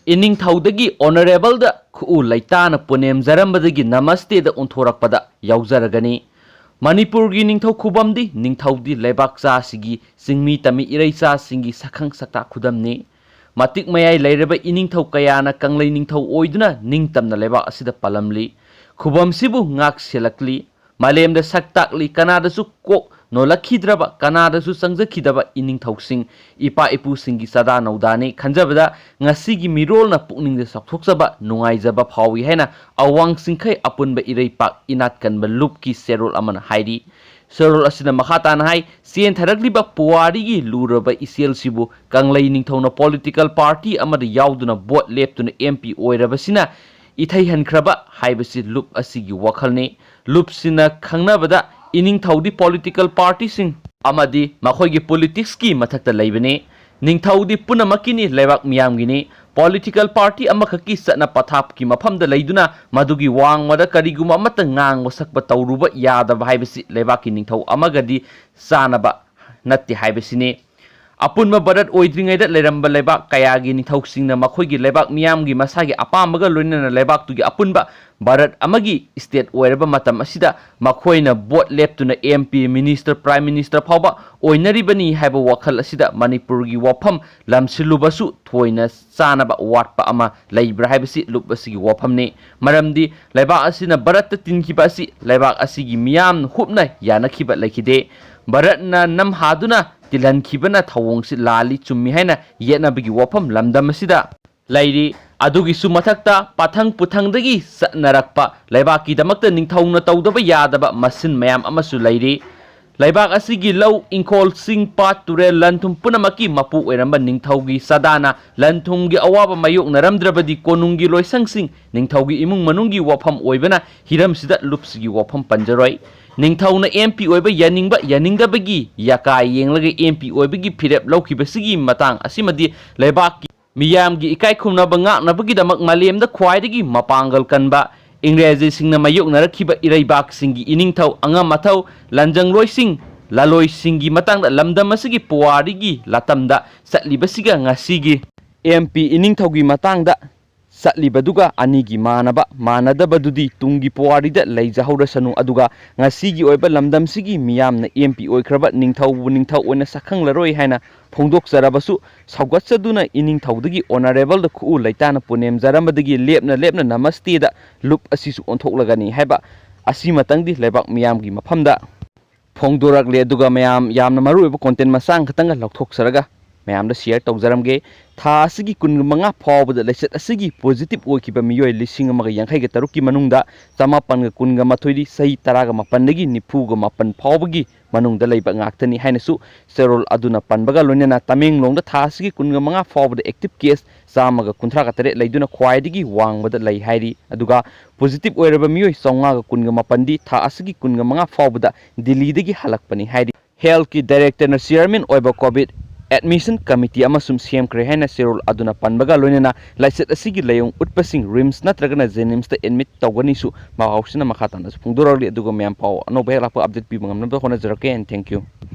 इनिंगथौदगी honourable द खु लैतान पुनेम जरम्बदगी नमस्ते द उन्थोरकपदा यावजरगनी मणिपुर की निंगथौ खुबमदी निंगथौदी लेबाकचा सिगी सिंगमी तमी इरैचा सिंगी सखंग सकता खुदमनी मतिक मयाई लैरबा इनिंगथौ कयाना कंगलै निंगथौ ओइदुना निंगतमना लेबा असिदा पलमली खुबमसिबु ngak selakli malemda saktakli kanadasu kok nolakhidraba kanadasu sangjkhidaba iningthौसिंग ipa ipu singi sada naudani khanjabada ngasigi mirolna pukningda sakthokjaba nungaijaba phawi haina awang singkhai apunba ireipak inat kanba lupki serol amana hairi serol asina makhatan hai sien tharakliba puwari gi luraba isel sibu kanglai ningthौna political party amada yauduna vote leptuna mp oirabasina इथै हनख्रबा हाइबसी लुप असिगी वखलने लुप सिना खंगनाबदा इनिंगथौदी पॉलिटिकल पार्टी सिंग अमदी मखोइगी पॉलिटिक्स की मथक्ता लैबने निंगथौदी पुनमकिनी लेबाक मियामगिनी पॉलिटिकल पार्टी अमखकी सना पथाप की मफमदा लैदुना मदुगी वांगमदा करिगुम अमत ngang wasakba tawruba yadaba हाइबसी लेबाकी Ningthou अमगदी सानबा नत्ति हाइबसीने अपुन्म भारत ओइद्रिङैद लेरम्ब लेबाक कयागी निंगथौसिंगना मखोइगी लेबाक मियामगी मसागी अपामगा लोइनना लेबाकतुगी अपुन्बा भारत अमगी स्टेट ओइरबा मतम असिदा मखोइना बोट लेप्तुना एमपी मिनिस्टर प्राइम मिनिस्टर फावबा ओइनरिबनी हाइबा वखल असिदा मणिपुरगी वफम लमसिलुबसु थोइना चानबा वाटपा अमा लैब्रा हाइबसी लुप असिगी वफमने मरमदी लेबाक असिना भारत तिनखिबा असि लेबाक असिगी मियाम हुपना यानखिबा लैखिदे भारतना नमहादुना तिलनखिबना थवोंगसि लाली चुम्मी हैना येनबगी वफम लमदमसिदा लैरी अदुगिसु मथक्ता पाथंग पुथंगदगी सनरकपा लेबाकी दमक्ता निंगथौना तौदबा यादबा मसिन मयाम अमसु लैरी लेबाक असिगी लौ इंखोल सिंग पात तुरे लंथुम पुनमकी मपु ओइरंबा निंगथौगी सदाना लंथुमगी अवाबा मायोक नरमद्रबदी कोनुंगी लोइसंगसिंग निंगथौगी इमुंग मनुंगी वफम ओइबना हिरमसिदा लुपसिगी वफम पंजरोय निंगथौना एमपी ओइबा यानिंगबा यानिंगदबगी याका येंगलगे एमपी ओइबगी फिरेप लौखिबसिगी मतंग असिमदी लेबाकी मियामगी इकाई खुमनबा ngaknabagidamक मालेमदा ख्वाइदगी मपांगल कनबा इंग्रेजी सिंगना मायोकनरखिबा इरैबाकसिंगी इनिंगथौ अंगमथौ लंजंगलोइसिंग लालोइसिंगी मतंगदा लमदमसिगी पुवारिगी लातमदा सटलिबसिगा ngasiगी एमपी इनिंगथौगी मतंगदा सटलिबदुगा अनिगी मानबा मानदबदुदी तुंगी पुवारिदा लैजहौरसनु अदुगा ngasiगी ओइबा लमदमसिगी मियामना एमपी ओइख्रबा निंगथौबु निंगथौ ओइना सखंगलरोय हाइना फोंदोकजरबसु सौगत्सदुना इनिंगथौदगी ऑनरेबल द खु लैताना पुनेम जरमबदगी लेपना नमस्ते दा लुप असिसु ओंथोकलगनी हाइबा असि मतंगदी लेबाक मियामगी मफमदा फोंदोरकले अदुगा मयाम यामना मरुइबा कंटेंट मसांग खतंगा लौथोकसरगा मैम शेयर तौजरमगे था असगी कुनमंगा फावबद लेसत असगी पॉजिटिव ओइखिबा मियोय लिसिंग अमगा यांखैगे तरुकी मनुंगदा चमापनगा कुनगा मथोइदी सही तरागा मापनदगी निफुगा मापन फावबगी मनुंगदा लैबा ngaktani hainasu serol aduna panbaga loinena tamenglongda था असगी कुनगा मंगा फावबद एक्टिव केस चामागा कुंथ्रागा तरे लैदुना ख्वाइदगी वांगबदा लै हाइरी अदुगा पॉजिटिव ओइरबा मियोय चौंगागा कुनगा मापनदी था असगी कुनगा मंगा फावबदा दिल्लीदगी हलकपनी हाइरी हेल्थ की डायरेक्टर चेयरमैन ओइबा कोविड एडमिशन कमिटी अमसुम सेमख्रे हैना सेरोल अदुना पनबगा लोइनना लाइसेट असिगी लयोंग उत्पसिंग रिम्स नत्रगना जेनिम्स ता एडमिट तौगनिसु माहाउसना मखाताना फोंदोरली अदुगा मैम पाव अनोबा हेलाप अपडेट पिबंगमनबा होना जरके एंड थैंक यू।